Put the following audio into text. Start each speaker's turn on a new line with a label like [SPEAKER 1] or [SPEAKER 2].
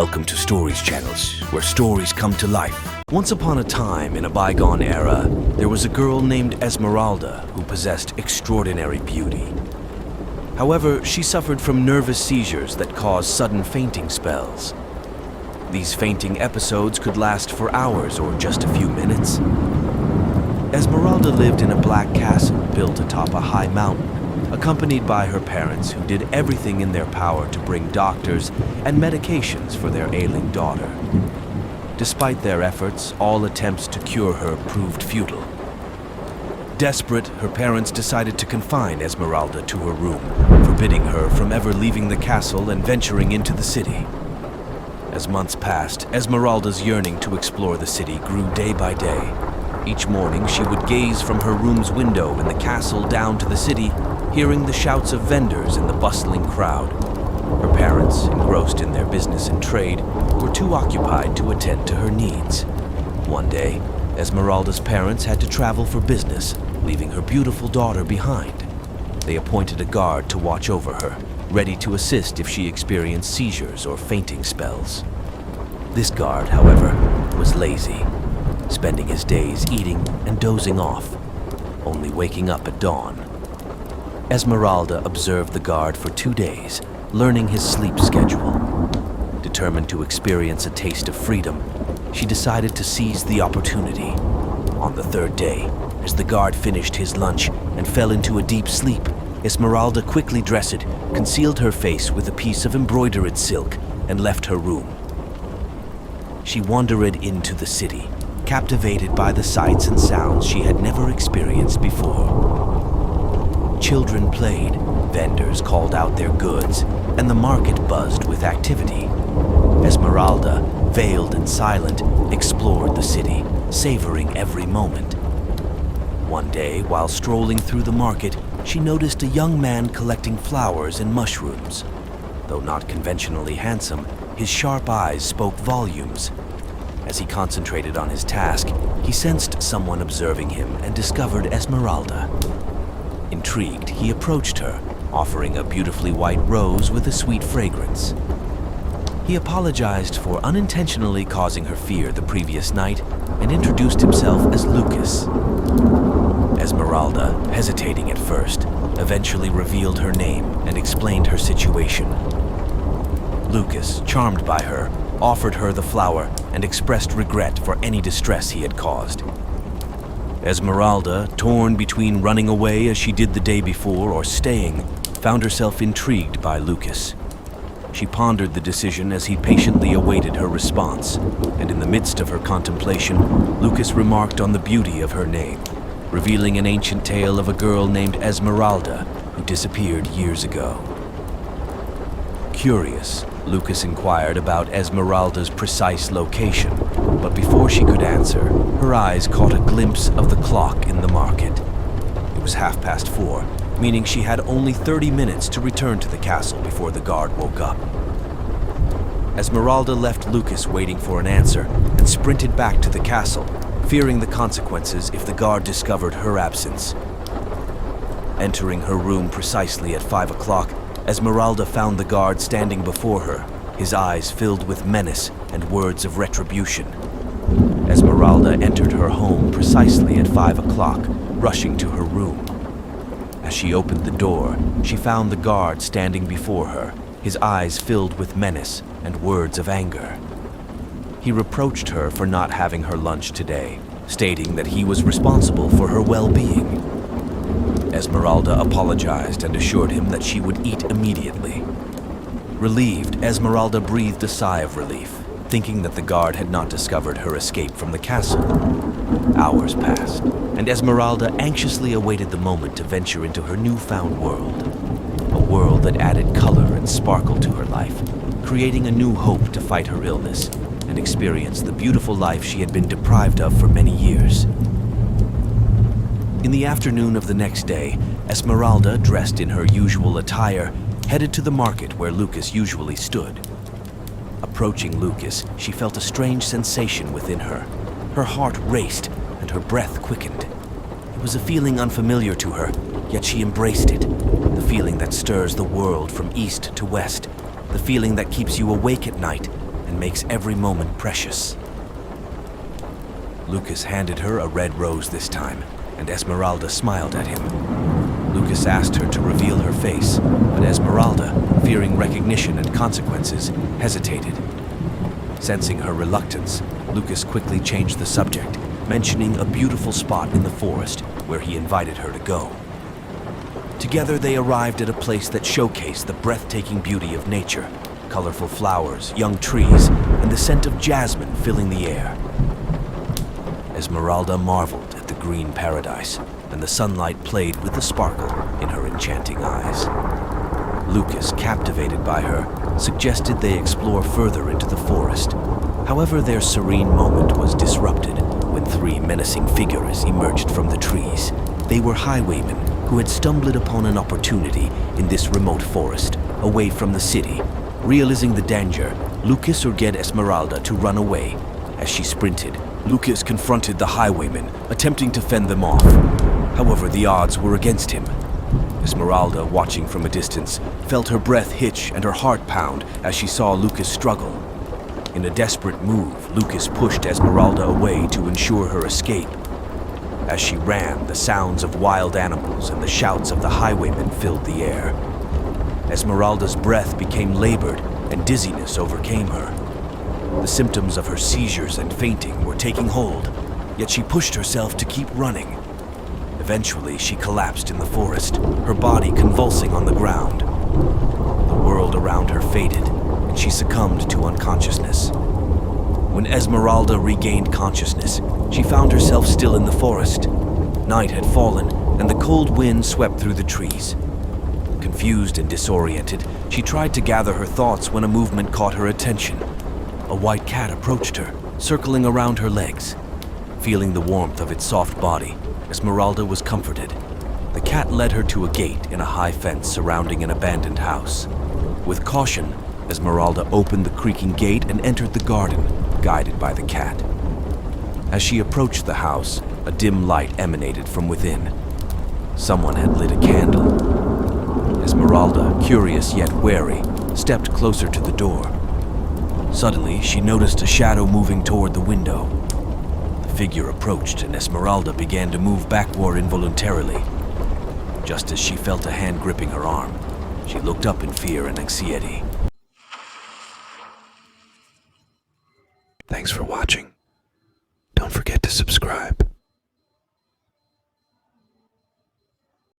[SPEAKER 1] Welcome to Stories Channels, where stories come to life. Once upon a time, in a bygone era, there was a girl named Ezmeralda who possessed extraordinary beauty. However, she suffered from nervous seizures that caused sudden fainting spells. These fainting episodes could last for hours or just a few minutes. Ezmeralda lived in a black castle built atop a high mountain, accompanied by her parents who did everything in their power to bring doctors and medications for their ailing daughter. Despite their efforts, all attempts to cure her proved futile. Desperate, her parents decided to confine Ezmeralda to her room, forbidding her from ever leaving the castle and venturing into the city. As months passed, Ezmeralda's yearning to explore the city grew day by day. Each morning, she would gaze from her room's window in the castle down to the city, hearing the shouts of vendors and the bustling crowd. Her parents, engrossed in their business and trade, were too occupied to attend to her needs. One day, Ezmeralda's parents had to travel for business, leaving her beautiful daughter behind. They appointed a guard to watch over her, ready to assist if she experienced seizures or fainting spells. This guard, however, was lazy, spending his days eating and dozing off, only waking up at dawn. Ezmeralda observed the guard for 2 days, learning his sleep schedule. Determined to experience a taste of freedom, she decided to seize the opportunity. On the 3rd day, as the guard finished his lunch and fell into a deep sleep, Ezmeralda quickly dressed, concealed her face with a piece of embroidered silk, and left her room. She wandered into the city, captivated by the sights and sounds she had never experienced before. Children played, vendors called out their goods, and the market buzzed with activity. Ezmeralda, veiled and silent, explored the city, savoring every moment. One day, while strolling through the market, she noticed a young man collecting flowers and mushrooms. Though not conventionally handsome, his sharp eyes spoke volumes. As he concentrated on his task, he sensed someone observing him and discovered Ezmeralda. Intrigued, he approached her, offering a beautifully white rose with a sweet fragrance. He apologized for unintentionally causing her fear the previous night and introduced himself as Lucas. Ezmeralda, hesitating at first, eventually revealed her name and explained her situation. Lucas, charmed by her, offered her the flower and expressed regret for any distress he had caused. Ezmeralda, torn between running away as she did the day before or staying, found herself intrigued by Lucas. She pondered the decision as he patiently awaited her response, and in the midst of her contemplation, Lucas remarked on the beauty of her name, revealing an ancient tale of a girl named Ezmeralda who disappeared years ago. Curious, Lucas inquired about Ezmeralda's precise location, but before she could answer, her eyes caught a glimpse of the clock in the market. It was 4:30, meaning she had only 30 minutes to return to the castle before the guard woke up. Ezmeralda left Lucas waiting for an answer and sprinted back to the castle, fearing the consequences if the guard discovered her absence. Entering her room precisely at 5 o'clock, Ezmeralda found the guard standing before her, his eyes filled with menace and words of retribution. Ezmeralda entered her home precisely at 5 o'clock, rushing to her room. As she opened the door, she found the guard standing before her, his eyes filled with menace and words of anger. He reproached her for not having her lunch today, stating that he was responsible for her well-being. Ezmeralda apologized and assured him that she would eat immediately. Relieved, Ezmeralda breathed a sigh of relief, thinking that the guard had not discovered her escape from the castle. Hours passed, and Ezmeralda anxiously awaited the moment to venture into her newfound world. A world that added color and sparkle to her life, creating a new hope to fight her illness and experience the beautiful life she had been deprived of for many years. In the afternoon of the next day, Ezmeralda, dressed in her usual attire, headed to the market where Lucas usually stood. Approaching Lucas, she felt a strange sensation within her. Her heart raced and her breath quickened. It was a feeling unfamiliar to her, yet she embraced it. The feeling that stirs the world from east to west. The feeling that keeps you awake at night and makes every moment precious. Lucas handed her a red rose this time, and Ezmeralda smiled at him. Lucas asked her to reveal her face, but Ezmeralda, fearing recognition and consequences, hesitated. Sensing her reluctance, Lucas quickly changed the subject, mentioning a beautiful spot in the forest where he invited her to go. Together they arrived at a place that showcased the breathtaking beauty of nature, colorful flowers, young trees, and the scent of jasmine filling the air. Ezmeralda marveled at the green paradise, and the sunlight played with the sparkle in her enchanting eyes. Lucas, captivated by her, suggested they explore further into the forest. However, their serene moment was disrupted when three menacing figures emerged from the trees. They were highwaymen who had stumbled upon an opportunity in this remote forest, away from the city. Realizing the danger, Lucas urged Ezmeralda to run away. As she sprinted, Lucas confronted the highwaymen, attempting to fend them off. However, the odds were against him. Ezmeralda, watching from a distance, felt her breath hitch and her heart pound as she saw Lucas struggle. In a desperate move, Lucas pushed Ezmeralda away to ensure her escape. As she ran, the sounds of wild animals and the shouts of the highwaymen filled the air. Ezmeralda's breath became labored and dizziness overcame her. The symptoms of her seizures and fainting were taking hold, yet she pushed herself to keep running. Eventually, she collapsed in the forest, her body convulsing on the ground. The world around her faded, and she succumbed to unconsciousness. When Ezmeralda regained consciousness, she found herself still in the forest. Night had fallen, and the cold wind swept through the trees. Confused and disoriented, she tried to gather her thoughts when a movement caught her attention. A white cat approached her, circling around her legs. Feeling the warmth of its soft body, Ezmeralda was comforted. The cat led her to a gate in a high fence surrounding an abandoned house. With caution, Ezmeralda opened the creaking gate and entered the garden, guided by the cat. As she approached the house, a dim light emanated from within. Someone had lit a candle. Ezmeralda, curious yet wary, stepped closer to the door. Suddenly, she noticed a shadow moving toward the window. The figure approached, and Ezmeralda began to move backward involuntarily. Just as she felt a hand gripping her arm, she looked up in fear and anxiety. Thanks for watching. Don't forget to subscribe.